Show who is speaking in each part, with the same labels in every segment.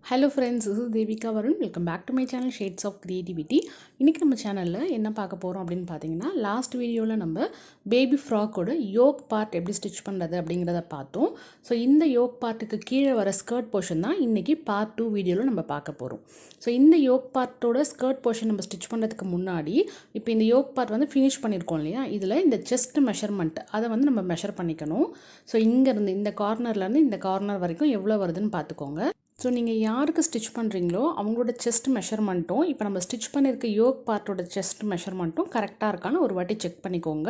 Speaker 1: Hello friends, this is Devika Varun. Welcome back to my channel Shades of Creativity. இன்னைக்கு நம்ம சேனல்ல என்ன பார்க்க போறோம் அப்படினு பாத்தீங்கன்னா லாஸ்ட் வீடியோல நம்ம பேபி ஃப்ராக்கோட யோக் பார்ட் எப்படி ஸ்டிட்ச் பண்றது அப்படிங்கறத பார்த்தோம். சோ இந்த யோக் பார்ட்டுக்கு கீழே வர ஸ்கர்ட் போர்ஷன் தான் இன்னைக்கு பார்ட் 2 வீடியோல நம்ம பார்க்க போறோம். சோ இந்த யோக் பார்ட்டோட ஸ்கர்ட் போர்ஷன் நம்ம ஸ்டிட்ச் பண்றதுக்கு முன்னாடி இப்போ இந்த யோக் பார்ட் வந்து ஃபினிஷ் பண்ணிருக்கோம் இல்லையா? இதுல இந்த செஸ்ட் மெஷர்மென்ட் அத வந்து நம்ம மெஷர் பண்ணிக்கணும். சோ இங்க இருந்து இந்த கார்னர்ல இருந்து இந்த கார்னர் வரைக்கும் எவ்வளவு வருதுன்னு பாத்துக்கோங்க. ஸோ நீங்கள் யாருக்கு ஸ்டிச் பண்ணுறீங்களோ அவங்களோட செஸ்ட் மெஷர்மெண்ட்டும் இப்போ நம்ம ஸ்டிச் பண்ணியிருக்க யோக் பார்ட்டோட செஸ்ட் மெஷர்மெண்ட்டும் கரெக்டாக இருக்கான்னு ஒரு வாட்டி செக் பண்ணிக்கோங்க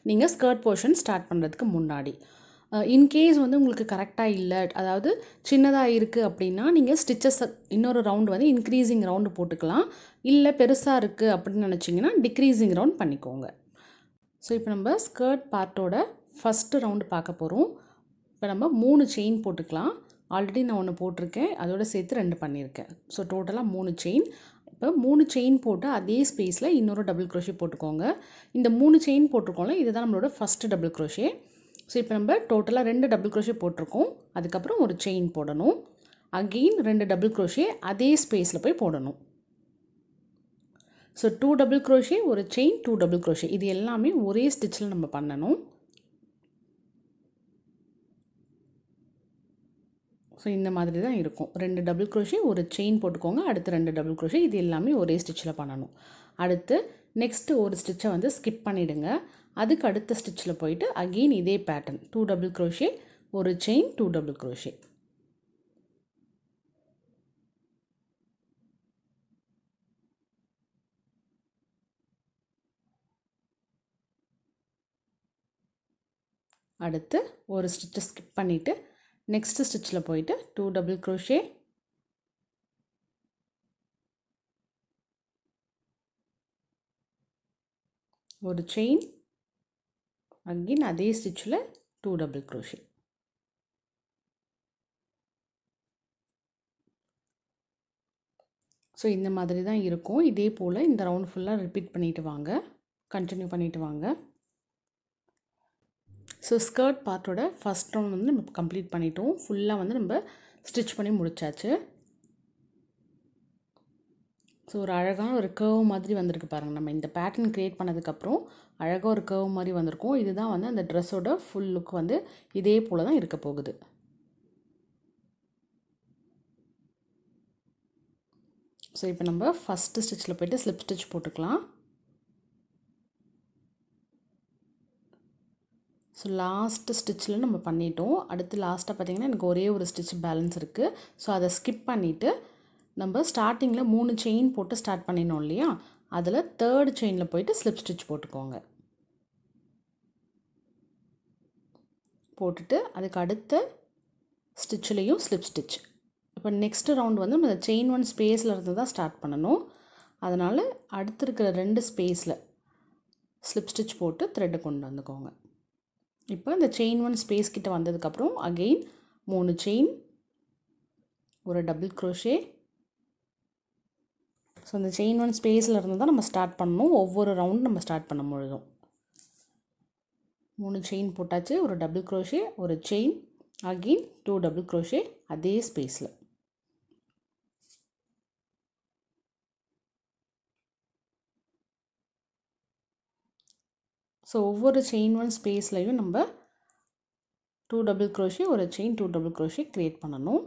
Speaker 1: நீங்கள் ஸ்கர்ட் போர்ஷன் ஸ்டார்ட் பண்ணுறதுக்கு முன்னாடி. இன்கேஸ் வந்து உங்களுக்கு கரெக்டாக இல்லை, அதாவது சின்னதாக இருக்குது அப்படின்னா நீங்கள் ஸ்டிச்சஸ் இன்னொரு ரவுண்டு வந்து இன்க்ரீஸிங் ரவுண்டு போட்டுக்கலாம். இல்லை பெருசாக இருக்குது அப்படின்னு நினச்சிங்கன்னா டிக்ரீஸிங் ரவுண்ட் பண்ணிக்கோங்க. ஸோ இப்போ நம்ம ஸ்கர்ட் பார்ட்டோட ஃபஸ்ட்டு ரவுண்டு பார்க்க போகிறோம். இப்போ நம்ம 3 செயின் போட்டுக்கலாம். ஆல்ரெடி நான் ஒன்று போட்டிருக்கேன், அதோட சேர்த்து 2 பண்ணியிருக்கேன். ஸோ டோட்டலாக 3 செயின். இப்போ 3 செயின் போட்டு அதே ஸ்பேஸில் இன்னொரு டபுள் க்ரோஷே போட்டுக்கோங்க. இந்த 3 செயின் போட்டிருக்கோம்ல, இதுதான் நம்மளோட ஃபஸ்ட்டு டபுள் க்ரோஷே. ஸோ இப்போ நம்ம டோட்டலாக 2 டபுள் க்ரோஷே போட்டிருக்கோம். அதுக்கப்புறம் ஒரு செயின் போடணும். அகெயின் 2 டபுள் க்ரோஷே அதே ஸ்பேஸில் போய் போடணும். ஸோ 2 டபுள் க்ரோஷே, ஒரு செயின், 2 டபுள் க்ரோஷே, இது எல்லாமே ஒரே ஸ்டிச்சில் நம்ம பண்ணணும். ஸோ இந்த மாதிரி தான் இருக்கும். 2 டபுள் க்ரோஷே, ஒரு செயின் போட்டுக்கோங்க. அடுத்து 2 டபுள் க்ரோஷே, இது எல்லாமே ஒரே ஸ்டிச்சில் பண்ணணும். அடுத்து நெக்ஸ்ட்டு ஒரு ஸ்டிச்சை வந்து ஸ்கிப் பண்ணிவிடுங்க. அதுக்கு அடுத்த ஸ்டிச்சில் போயிட்டு அகெயின் இதே பேட்டர்ன் 2 டபுள் க்ரோஷே, ஒரு செயின், 2 டபுள் க்ரோஷே. அடுத்து ஒரு ஸ்டிச்சை ஸ்கிப் பண்ணிவிட்டு நெக்ஸ்ட் ஸ்டிச்சில் போயிட்டு 2 டபுள் க்ரோஷே, ஒரு செயின், அகெயின் அதே ஸ்டிச்சில் 2 டபுள் க்ரோஷே. ஸோ இந்த மாதிரி தான் இருக்கும். இதே போல் இந்த ரவுண்ட் ஃபுல்லாக ரிப்பீட் பண்ணிட்டு வாங்க, கண்டினியூ பண்ணிட்டு வாங்க. ஸோ ஸ்கர்ட் பார்ட்டோட ஃபஸ்ட் ரவுண்ட் வந்து நம்ம கம்ப்ளீட் பண்ணிட்டோம். ஃபுல்லாக வந்து நம்ம ஸ்டிச் பண்ணி முடிச்சாச்சு. ஸோ ஒரு அழகான ஒரு கர்வ் மாதிரி வந்திருக்கு பாருங்கள். நம்ம இந்த பேட்டர்ன் க்ரியேட் பண்ணதுக்கப்புறம் அழகாக ஒரு கர்வ் மாதிரி வந்திருக்கும். இதுதான் வந்து அந்த ட்ரெஸ்ஸோட ஃபுல் லுக் வந்து இதே போல் தான் இருக்க போகுது. ஸோ இப்போ நம்ம ஃபஸ்ட்டு ஸ்டிச்சில் போய்ட்டு ஸ்லிப் ஸ்டிச் போட்டுக்கலாம். ஸோ லாஸ்ட்டு ஸ்டிச்சில் நம்ம பண்ணிட்டோம். அடுத்து லாஸ்ட்டாக பார்த்திங்கன்னா எனக்கு ஒரே ஒரு ஸ்டிச் பேலன்ஸ் இருக்குது. ஸோ அதை ஸ்கிப் பண்ணிவிட்டு நம்ம ஸ்டார்டிங்கில் 3 செயின் போட்டு ஸ்டார்ட் பண்ணினோம் இல்லையா? அதில் 3rd செயினில் போயிட்டு ஸ்லிப் ஸ்டிச் போட்டுக்கோங்க. போட்டுட்டு அதுக்கு அடுத்த ஸ்டிச்சிலையும் ஸ்லிப் ஸ்டிச். இப்போ நெக்ஸ்ட் ரவுண்ட் வந்து நம்ம செயின் 1 ஸ்பேஸில் இருந்து தான் ஸ்டார்ட் பண்ணணும். அதனால் அடுத்து இருக்கிற 2 ஸ்பேஸில் ஸ்லிப் ஸ்டிச் போட்டு த்ரெட்டை கொண்டு வந்துக்கோங்க. இப்போ இந்த செயின் 1 ஸ்பேஸ் கிட்ட வந்ததுக்கப்புறம் அகெயின் 3 செயின், ஒரு டபுள் க்ரோஷே. ஸோ இந்த செயின் 1 ஸ்பேஸில் இருந்து தான் நம்ம ஸ்டார்ட் பண்ணணும். ஒவ்வொரு ரவுண்ட் நம்ம ஸ்டார்ட் பண்ணும் பொழுதும் 3 செயின் போட்டாச்சு, ஒரு டபுள் க்ரோஷே, ஒரு செயின், அகெயின் 2 டபுள் க்ரோஷே அதே ஸ்பேஸில். ஸோ ஒவ்வொரு செயின் 1 ஸ்பேஸ்லையும் நம்ம 2 டபுள் க்ரோஷே, ஒரு செயின், 2 டபுள் க்ரோஷே க்ரியேட் பண்ணணும்.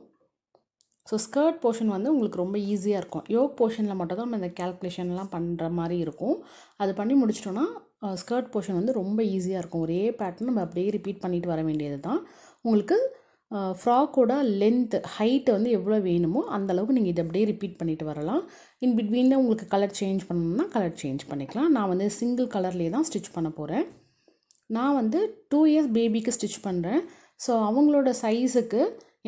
Speaker 1: ஸோ ஸ்கர்ட் போர்ஷன் வந்து உங்களுக்கு ரொம்ப ஈஸியாக இருக்கும். யோக் போர்ஷனில் மட்டும் தான் நம்ம இந்த கேல்குலேஷன்லாம் பண்ணுற மாதிரி இருக்கும். அது பண்ணி முடிச்சிட்டோன்னா ஸ்கர்ட் போர்ஷன் வந்து ரொம்ப ஈஸியாக இருக்கும். ஒரே பேட்டர்ன் நம்ம அப்படியே ரிப்பீட் பண்ணிட்டு வர வேண்டியது தான். உங்களுக்கு ஃப்ராக்கோட லென்த், ஹைட்டு வந்து எவ்வளோ வேணுமோ அந்தளவுக்கு நீங்கள் இதை அப்படியே ரிப்பீட் பண்ணிட்டு வரலாம். இன் பிட்வீனில் உங்களுக்கு கலர் சேஞ்ச் பண்ணணும்னா கலர் சேஞ்ச் பண்ணிக்கலாம். நான் வந்து சிங்கிள் கலர்லேயே தான் ஸ்டிச் பண்ண போகிறேன். நான் வந்து 2 இயர்ஸ் பேபிக்கு ஸ்டிச் பண்ணுறேன். ஸோ அவங்களோட சைஸுக்கு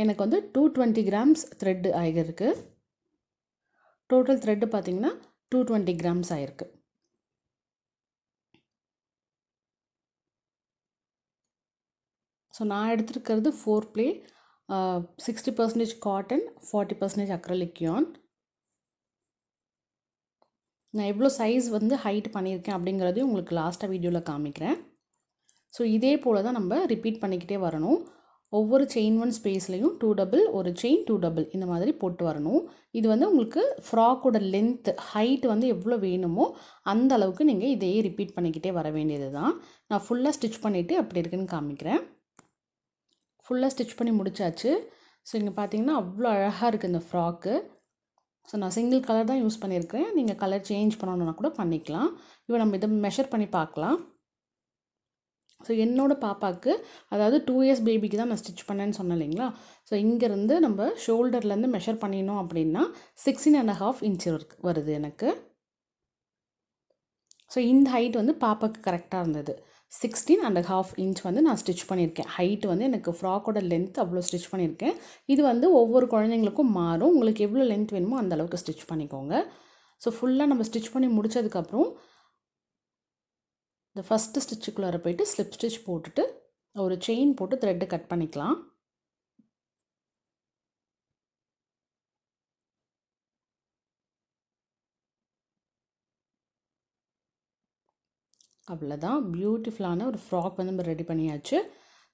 Speaker 1: எனக்கு வந்து 220 கிராம்ஸ் த்ரெட்டு ஆகிருக்கு. டோட்டல் த்ரெட்டு பார்த்திங்கன்னா 220 கிராம்ஸ் ஆகிருக்கு. ஸோ நான் எடுத்துருக்கிறது 4 ப்ளே, 60% காட்டன், 40% அக்ரலிக் yarn. நான் எவ்வளோ சைஸ் வந்து ஹைட் பண்ணியிருக்கேன் அப்படிங்கிறதையும் உங்களுக்கு லாஸ்ட்டாக வீடியோவில் காமிக்கிறேன். ஸோ இதே போல் தான் நம்ம ரிப்பீட் பண்ணிக்கிட்டே வரணும். ஒவ்வொரு செயின் ஒன் ஸ்பேஸ்லேயும் 2 டபுள், ஒரு செயின் 2 டபுள் இந்த மாதிரி போட்டு வரணும். இது வந்து உங்களுக்கு ஃப்ராக்கோட லென்த்து ஹைட் வந்து எவ்வளோ வேணுமோ அந்த அளவுக்கு நீங்கள் இதையே ரிப்பீட் பண்ணிக்கிட்டே வர வேண்டியது தான். நான் ஃபுல்லாக ஸ்டிச் பண்ணிவிட்டு அப்படி இருக்குன்னு காமிக்கிறேன். ஃபுல்லாக ஸ்டிச் பண்ணி முடிச்சாச்சு. ஸோ இங்கே பார்த்தீங்கன்னா அவ்வளோ அழகாக இருக்குது இந்த ஃப்ராக்கு. ஸோ நான் சிங்கிள் கலர் தான் யூஸ் பண்ணியிருக்கிறேன். நீங்கள் கலர் சேஞ்ச் பண்ணணுன்னா கூட பண்ணிக்கலாம். இப்போ நம்ம இதை மெஷர் பண்ணி பார்க்கலாம். ஸோ என்னோடய பாப்பாவுக்கு அதாவது 2 இயர்ஸ் பேபிக்கு தான் நான் ஸ்டிச் பண்ணேன்னு சொன்னேன் இல்லைங்களா. ஸோ இங்கேருந்து நம்ம ஷோல்டர்லேருந்து மெஷர் பண்ணினோம் அப்படின்னா 16.5 இன்ச் வருது எனக்கு. ஸோ இந்த ஹைட் வந்து பாப்பாவுக்கு கரெக்டாக இருந்தது. 16.5 இன்ச் வந்து நான் ஸ்டிச் பண்ணியிருக்கேன். ஹைட்டு வந்து எனக்கு ஃப்ராக்கோட லென்த் அவ்வளோ ஸ்டிச் பண்ணியிருக்கேன். இது வந்து ஒவ்வொரு குழந்தைங்களுக்கும் மாறும். உங்களுக்கு எவ்வளோ லென்த் வேணுமோ அந்த அளவுக்கு ஸ்டிச் பண்ணிக்கோங்க. ஸோ ஃபுல்லாக நம்ம ஸ்டிச் பண்ணி முடித்ததுக்கப்புறம் இந்த ஃபஸ்ட்டு ஸ்டிச்சுக்குள்ளார போயிட்டு ஸ்லிப் ஸ்டிச் போட்டுட்டு ஒரு செயின் போட்டு த்ரெட்டு கட் பண்ணிக்கலாம். அவ்வளோதான், பியூட்டிஃபுல்லான ஒரு ஃப்ராக் வந்து நம்ம ரெடி பண்ணியாச்சு.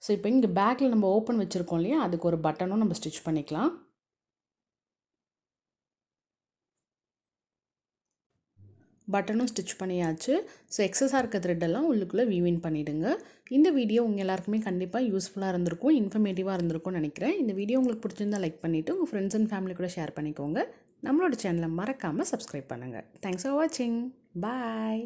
Speaker 1: ஸோ இப்போ இங்கே பேக்கில் நம்ம ஓப்பன் வச்சுருக்கோம் இல்லையா, அதுக்கு ஒரு பட்டனும் நம்ம ஸ்டிச் பண்ணிக்கலாம். பட்டனும் ஸ்டிச் பண்ணியாச்சு. ஸோ எக்ஸஸாக இருக்க த்ரெட்டெல்லாம் உள்ளுக்குள்ளே வீவின் பண்ணிவிடுங்க. இந்த வீடியோ உங்கள் எல்லாருக்குமே கண்டிப்பாக யூஸ்ஃபுல்லாக இருந்திருக்கும், இன்ஃபர்மேட்டிவாக இருந்திருக்கும்னு நினைக்கிறேன். இந்த வீடியோ உங்களுக்கு பிடிச்சிருந்தால் லைக் பண்ணிவிட்டு உங்கள் ஃப்ரெண்ட்ஸ் அண்ட் ஃபேமிலி கூட ஷேர் பண்ணிக்கோங்க. நம்மளோட சேனலை மறக்காமல் சப்ஸ்கிரைப் பண்ணுங்கள். தேங்க்ஸ் ஃபார் வாட்சிங். பாய்.